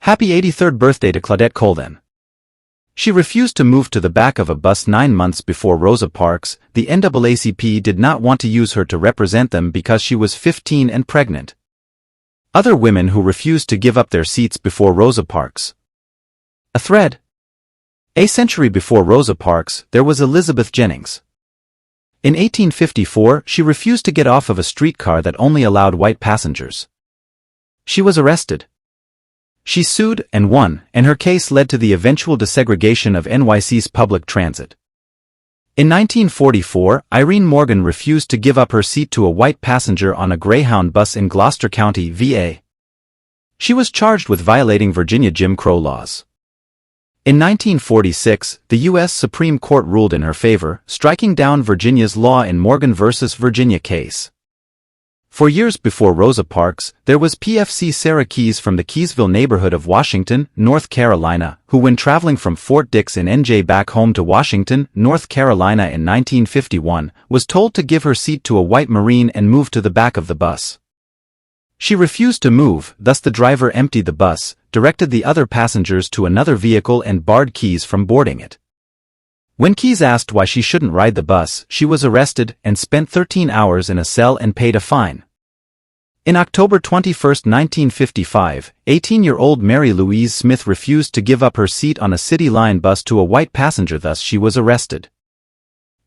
Happy 83rd birthday to Claudette Colvin. She refused to move to the back of a bus 9 months before Rosa Parks. The NAACP did not want to use her to represent them because she was 15 and pregnant. Other women who refused to give up their seats before Rosa Parks. A thread. A century before Rosa Parks, there was Elizabeth Jennings. In 1854, she refused to get off of a streetcar that only allowed white passengers. She was arrested. She sued and won, and her case led to the eventual desegregation of NYC's public transit. In 1944, Irene Morgan refused to give up her seat to a white passenger on a Greyhound bus in Gloucester County, VA. She was charged with violating Virginia Jim Crow laws. In 1946, the U.S. Supreme Court ruled in her favor, striking down Virginia's law in Morgan v. Virginia case. For years before Rosa Parks, there was PFC Sarah Keys from the Keysville neighborhood of Washington, North Carolina, who when traveling from Fort Dix in NJ back home to Washington, North Carolina in 1951, was told to give her seat to a white Marine and move to the back of the bus. She refused to move, thus the driver emptied the bus, directed the other passengers to another vehicle and barred Keys from boarding it. When Keys asked why she shouldn't ride the bus, she was arrested and spent 13 hours in a cell and paid a fine. In October 21, 1955, 18-year-old Mary Louise Smith refused to give up her seat on a City Line bus to a white passenger, thus she was arrested.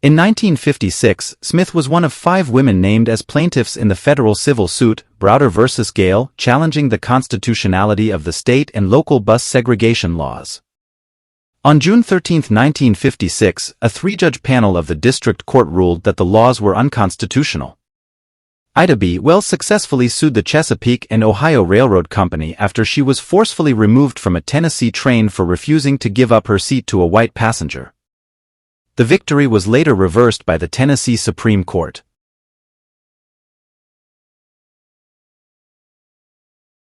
In 1956, Smith was one of 5 women named as plaintiffs in the federal civil suit, Browder v. Gale, challenging the constitutionality of the state and local bus segregation laws. On June 13, 1956, a 3-judge panel of the district court ruled that the laws were unconstitutional. Ida B. Wells successfully sued the Chesapeake and Ohio Railroad Company after she was forcefully removed from a Tennessee train for refusing to give up her seat to a white passenger. The victory was later reversed by the Tennessee Supreme Court.